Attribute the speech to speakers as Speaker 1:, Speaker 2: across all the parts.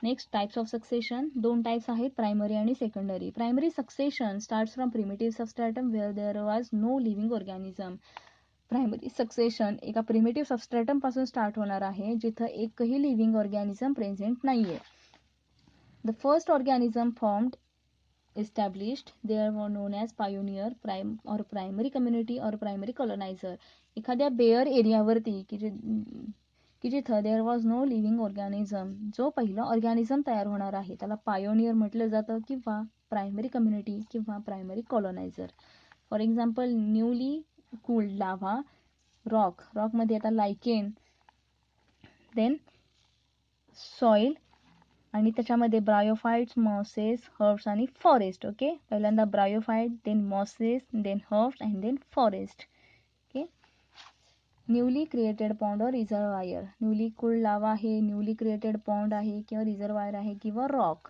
Speaker 1: Next types of succession, दोन types आहेत, primary आणि secondary. Primary succession starts from primitive substratum where there was no living organism. Primary succession एका primitive substratum पासून start होणार आहे जिथं एकही लिव्हिंग ऑर्गॅनिझम प्रेझेंट नाहीये. The first organism formed established they were known as pioneer primary community or primary colonizer. एखाद्या bare एरियावरती की जिथं there was no living organism, जो पहिला ऑर्गॅनिझम तयार होणार आहे त्याला पायोनियर म्हटलं जातं किंवा प्रायमरी कम्युनिटी किंवा primary coloniser. For example newly cooled lava, रॉकमध्ये आता लायकेन, देन सॉइल आणि त्याच्यामध्ये ब्रायोफाइट्स, मॉसेस, हर्ब्स आणि फॉरेस्ट. ओके, पहिल्यांदा bryophyte, then mosses, then herbs and then forest. Okay, newly created pond or reservoir. Newly cooled lava आहे, newly created pond आहे किंवा reservoir आहे किंवा rock.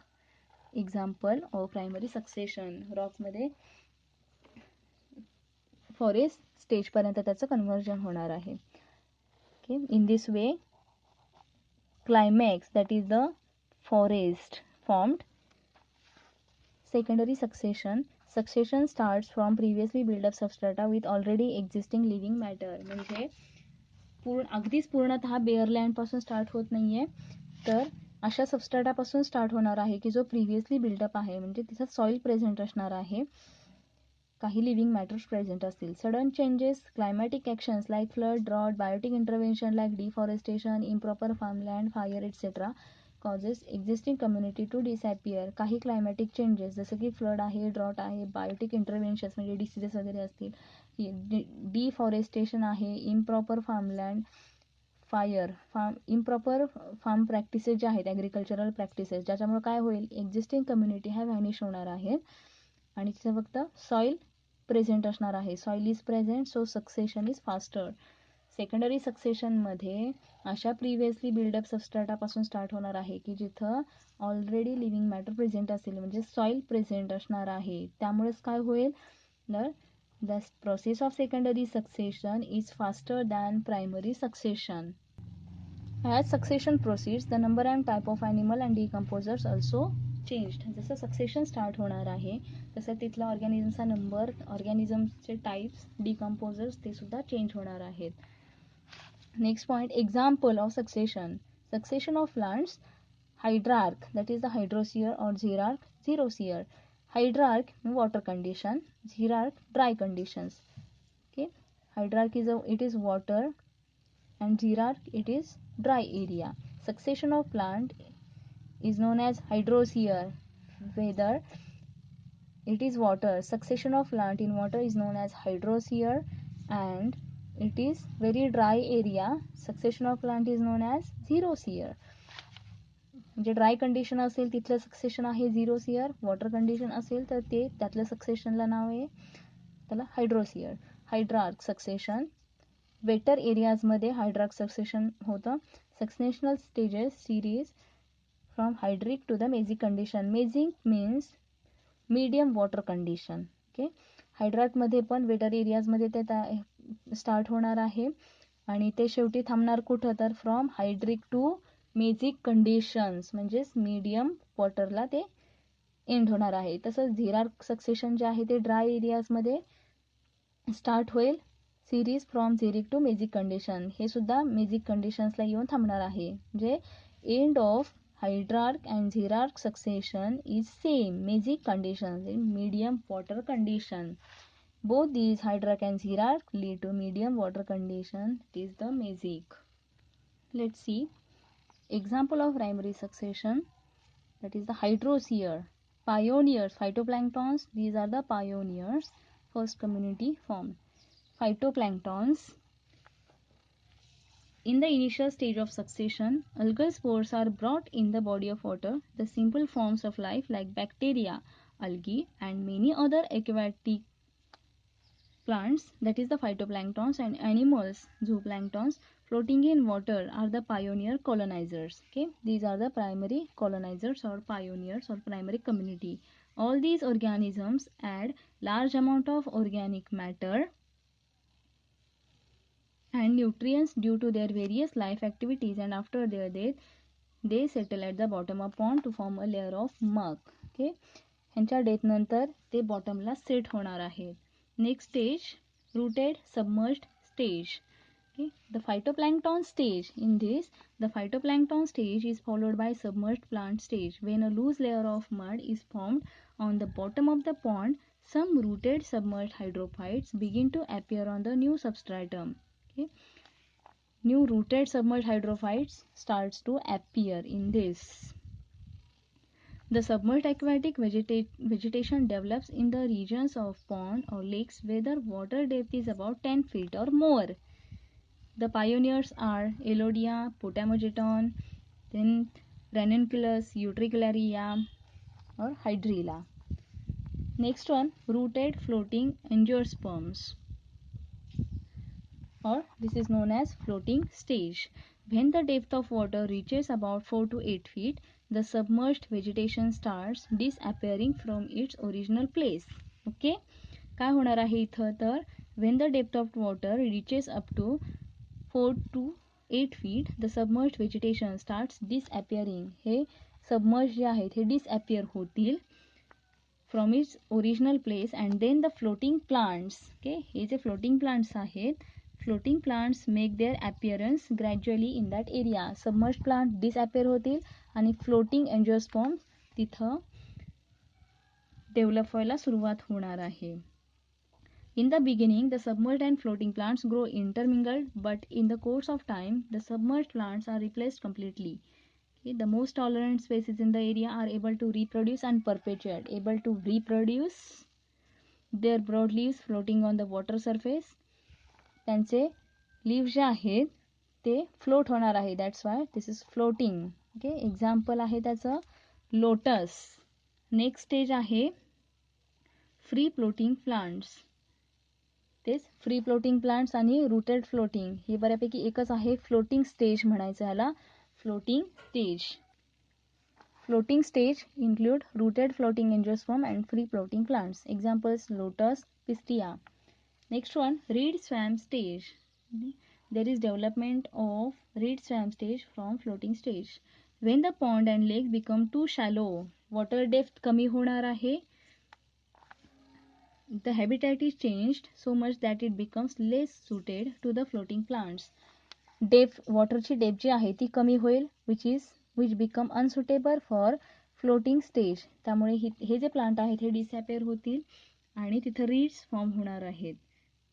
Speaker 1: Example of primary succession, रॉकमध्ये forest स्टेजपर्यंत त्याचं कन्व्हर्जन होणार आहे. Okay, in this way climax, that is the forest, formed. Secondary succession starts from previously built up substrata with already existing living matter. म्हणजे अगदीच पूर्णतः बेअरलँड पासून स्टार्ट होत नाहीये, तर अशा सबस्ट्रॅटापासून स्टार्ट होणार आहे की जो प्रिव्हियसली बिल्डअप आहे, म्हणजे तिथं सॉइल प्रेझेंट असणार आहे, काही लिव्हिंग मॅटर्स प्रेझेंट असतील. Sudden changes, climatic actions like flood, drought, biotic intervention like deforestation, improper farmland, fire etcetera causes existing community to disappear. काही क्लायमॅटिक चेंजेस जसं की फ्लड आहे, ड्रॉट आहे, बायोटिक इंटरव्हेन्शन्स म्हणजे डिसीजेस वगैरे असतील, डिफॉरेस्टेशन आहे, इम्प्रॉपर फार्मलँड, इम्प्रॉपर फार्म प्रॅक्टिसेस ज्या आहेत, ॲग्रिकल्चरल प्रॅक्टिसेस, ज्याच्यामुळे काय होईल, एक्झिस्टिंग कम्युनिटी ह्या व्हॅनिश होणार आहे आणि तिथं फक्त सॉइल प्रेझेंट असणार आहे. Soil is present, so succession is faster. Secondary सक्सेशनमध्ये अशा प्रिव्हियसली बिल्डअप सबस्ट्रॅटापासून स्टार्ट होणार आहे की जिथं ऑलरेडी लिव्हिंग मॅटर प्रेझेंट असेल, म्हणजे सॉइल प्रेझेंट असणार आहे. त्यामुळेच काय होईल, तर the process of secondary succession is faster than primary succession. As succession proceeds the number and type of animal and decomposers also changed. जसं सक्सेशन स्टार्ट होणार आहे तसं तिथला ऑर्गॅनिझमचा नंबर, ऑर्गॅनिझमचे टाईप्स, डिकम्पोजर्स ते सुद्धा चेंज होणार आहेत. Next point, example of succession of plants. Hydrarch, that is the hydrosere or xerarch, xerosere. Hydrarch water condition, xerarch dry conditions. Okay, hydrarch it is water and xerarch it is dry area. Succession of plant is known as hydrosphere, whether it is water. Succession of plant in water is known as hydrosphere and it is very dry area. Succession of plant is known as xerosphere. म्हणजे dry condition असेल तिथलं succession आहे झिरोसियर, water condition असेल तर ते त्यातल्या सक्सेशनला नाव आहे त्याला हायड्रोसियर. हायड्रार्क सक्सेशन, वेटर एरियाजमध्ये हायड्रार्क सक्सेशन होतं. Successional stages series from hydric to the mesic condition. Mesic means medium water condition. Okay, हायड्रार्कमध्ये पण वेटर एरियाजमध्ये ते स्टार्ट होणार आहे आणि ते शेवटी थांबणार कुठं, तर फ्रॉम हायड्रिक टू मेझिक कंडिशन्स, म्हणजेच मीडियम वॉटरला ते एंड होणार आहे. तसंच झिरार्क सक्सेशन जे आहे ते ड्राय एरियाजमध्ये स्टार्ट होईल, series from xeric to mesic condition, हे सुद्धा मेझिक कंडिशन्सला येऊन थांबणार आहे. म्हणजे end of hydrarch and xerarch succession is same, mesic condition in medium water condition. Both these hydrarch and xerarch lead to medium water condition, it is the mezic. Let's see example of primary succession, that is the hydrosphere. Pioneers, phytoplanktons, these are the pioneers, first community formed. Phytoplanktons. In the initial stage of succession, algal spores are brought in the body of water. The simple forms of life like bacteria, algae and many other aquatic plants, that is the phytoplanktons, and animals, zooplanktons, floating in water are the pioneer colonizers. Okay, these are the primary colonizers or pioneers or primary community. All these organisms add large amount of organic matter and nutrients due to their various life activities, and after their death they settle at the bottom of pond to form a layer of muck. Okay, ह्यांच्या डेथनंतर ते बॉटमला set होणार आहेत. Next stage rooted submerged stage. Okay, the phytoplankton stage. In this, the phytoplankton stage is followed by submerged plant stage. When a loose layer of mud is formed on the bottom of the pond, some rooted submerged hydrophytes begin to appear on the new substratum. Okay, new rooted submerged hydrophytes starts to appear in this. The submerged aquatic vegetation develops in the regions of pond or lakes where the water depth is about 10 feet or more. The pioneers are Elodia, Potamogeton, then Ranunculus, Utricularia or Hydrilla. Next one, rooted floating angiosperms, or this is known as floating stage. When the depth of water reaches about 4 to 8 feet, the submerged vegetation starts disappearing from its original place. Okay, काय होणार आहे इथं तर when the depth of water reaches up to 4 to 8 feet, the submerged vegetation starts disappearing. हे submerged जे आहेत हे disappear होतील from its original place, and then the floating plants, okay, हे जे floating plants आहेत, floating plants make their appearance gradually in that area. Submerged plant disappear होतील आणि floating angiosperm तिथं डेव्हलप व्हायला सुरुवात होणार आहे. In the beginning, the submerged and floating plants grow intermingled, but in the course of time, the submerged plants are replaced completely. Okay, the most tolerant species in the area are able to reproduce and perpetuate. Able to reproduce, their broad leaves floating on the water surface. त्यांचे leaves जे आहेत ते float होणार आहे. That's why this is floating. Okay, example आहे त्याचं lotus. Next stage आहे free floating plants. तेच फ्री फ्लोटिंग प्लांट्स आणि रूटेड फ्लोटिंग हे बऱ्यापैकी एकच आहे. फ्लोटिंग स्टेज म्हणायचं ह्याला. Floating stage. Floating stage include rooted floating angiosperm and free floating plants. Examples lotus, pistia. Next one, reed swamp stage. There is development of reed swamp stage from floating stage. When the pond and lake become too shallow, water depth कमी होणार आहे. The habitat is changed so much that it becomes less suited to the floating plants. Waterची depth जी आहे ती कमी होईल, which become unsuitable for floating stage. त्यामुळे हे जे प्लांट आहेत हे डिसअपिअर होतील आणि तिथं रीड्स फॉर्म होणार आहेत.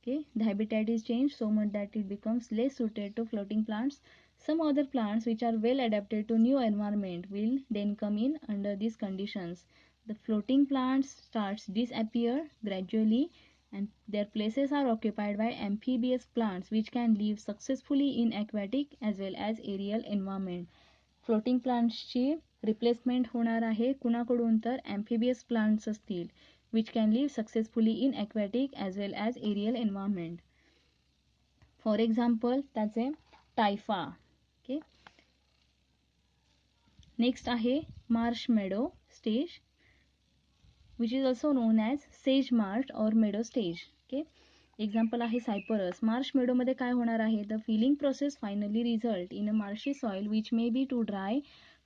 Speaker 1: Okay, the habitat is changed so much that it becomes less suited to floating plants. Some other plants which are well adapted to new environment will then come in under these conditions. The floating plants starts disappear gradually and their places are occupied by amphibious plants which can live successfully in aquatic as well as aerial environment. Floating plants ची replacement होणार आहे कुणाकडून तर amphibious plants असतील which can live successfully in aquatic as well as aerial environment. For example, त्याचे typha. Okay. Next आहे marsh meadow stage, which is also known as sage marsh or meadow stage. Okay. Example आहे cyperus. Marsh meadow मध्ये काय होणार आहे? The filling process finally result in a marshy soil which may be too dry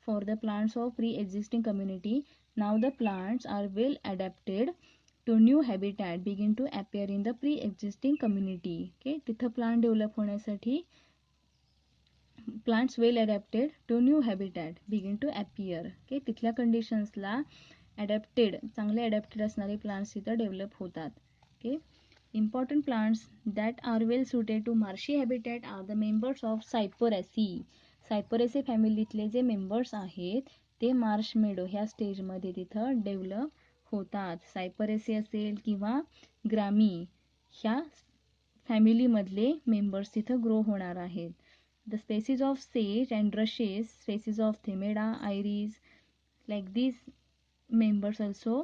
Speaker 1: for the plants of pre-existing community. Now the plants are well adapted to new habitat begin to appear in the pre-existing community. Okay, तिथं plant develop होण्यासाठी plants well adapted to new habitat begin to appear. Okay, तिथल्या conditions ला adapted, चांगले adapted असणारे plants तिथं develop होतात. Okay, important plants that are well suited to marshy habitat are the members of Cyperaceae. Cyperaceae फॅमिलीतले जे members आहेत ते Marsh मेडो ह्या स्टेजमध्ये तिथं डेव्हलप होतात. सायपरेसी असेल किंवा ग्रामी ह्या फॅमिलीमधले मेंबर्स तिथं ग्रो होणार आहेत. द स्पेसीज ऑफ सेज and rushes, species of Themeda, irises, like these members also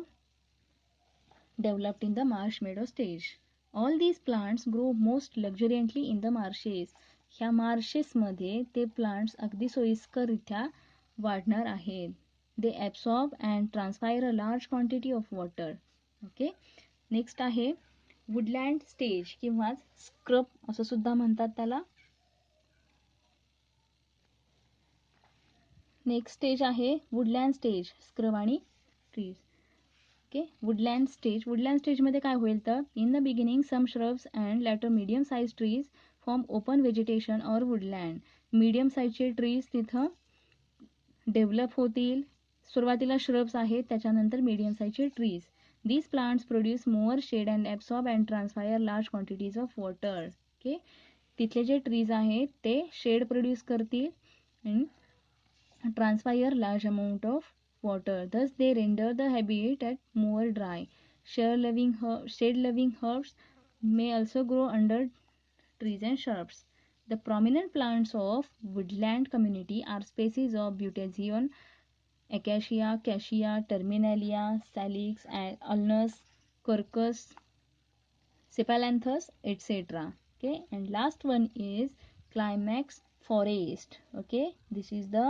Speaker 1: developed in the marsh meadow stage. All these plants grow most luxuriantly in the marshes. ह्या मार्शेसमध्ये ते प्लांट्स अगदी सोयीस्कररित्या वाढणार आहेत. They absorb and transpire a large quantity of water. Okay. Next आहे woodland stage किंवा scrub असं सुद्धा म्हणतात त्याला. नेक्स्ट स्टेज आहे वुडलँड स्टेज, स्क्रब आणि ट्रीज. ओके, वुडलँड स्टेजमध्ये काय होईल तर in the beginning some shrubs and later medium size trees form open vegetation or woodland. Medium साईजचे ट्रीज तिथं डेव्हलप होतील. सुरुवातीला श्रब्स आहेत, त्याच्यानंतर मीडियम साईजचे trees. These plants produce more shade and absorb and transpire large quantities of water. Okay, तिथले जे trees आहेत ते शेड प्रोड्यूस करतील and transpire large amount of water. Thus, they render the habitat more dry. Shade-loving herbs may also grow under trees and shrubs. The prominent plants of woodland community are species of Butasian, Acacia, Cassia, Terminalia, Salix, and Ulmus, Quercus, Cephalalanthus, etc. Okay, and last one is climax forest. Okay, this is the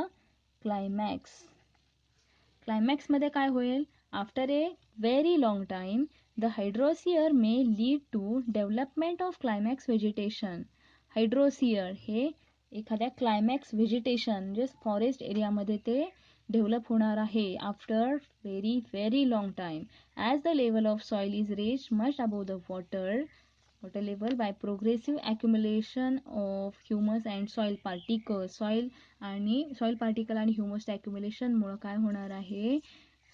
Speaker 1: climax. क्लायमॅक्समध्ये काय होईल, after a very long time the hydrosere may lead to development of climax vegetation. Hydrosere हे एखाद्या climax vegetation म्हणजे forest एरियामध्ये ते develop होणार आहे after very long time. As the level of soil is raise much above the water level by progressive accumulation of humus and soil particles. Soil particle आणि humus ॲक्युम्युलेशनमुळं काय होणार आहे,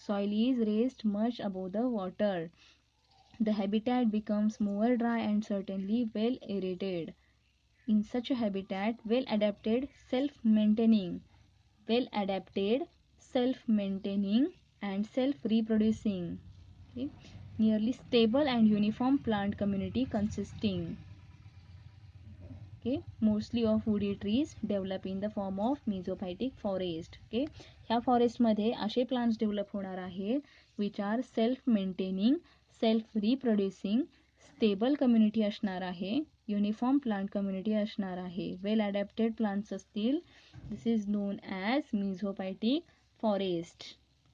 Speaker 1: soil is raised much above the water. The habitat becomes more dry and certainly well aerated. In such a habitat, well-adapted, self-maintaining and self-reproducing. Okay. Nearly stable and uniform plant community consisting, okay, mostly of woody trees develop in the form of mesophytic forest. Okay, ह्या forest मध्ये असे plants develop होणार आहेत which are self maintaining, self reproducing, stable community असणार आहे, uniform plant community असणार आहे, वेल adapted plants असतील. This is known as mesophytic forest.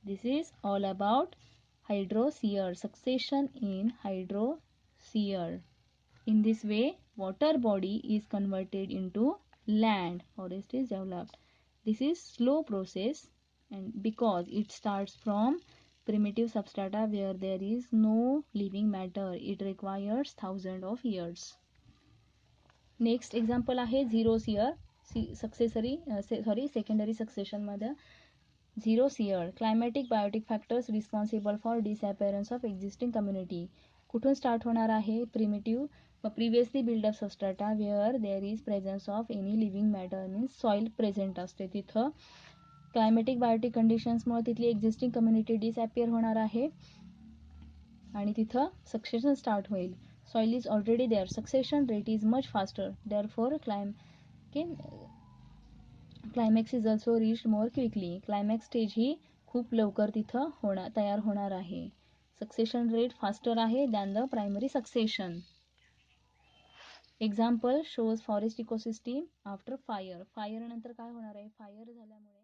Speaker 1: This is all about hydrosere, succession in hydrosere. In this way, water body is converted into land. Forest is developed. This is slow process, and because it starts from primitive substrata where there is no living matter, it requires thousands of years. Next example आहे xerosere, secondary succession मध्ये. Xerosere, climatic biotic factors responsible for disappearance of existing community. कुठून start होणार आहे, previously buildup substrata where there is presence of any living matter means soil present असते तिथं. Climatic Biotique कंडिशन्समुळे तिथली existing community disappear होणार आहे आणि तिथं सक्सेशन स्टार्ट होईल. Soil is already there, succession rate is much faster, therefore climax is also reached more quickly. Climax stage ही खूप लवकर तिथं तयार होणार आहे. सक्सेशन रेट फास्टर आहे than the primary succession. Example shows forest ecosystem after fire. Fire नंतर काय होणार आहे, फायर झाल्यामुळे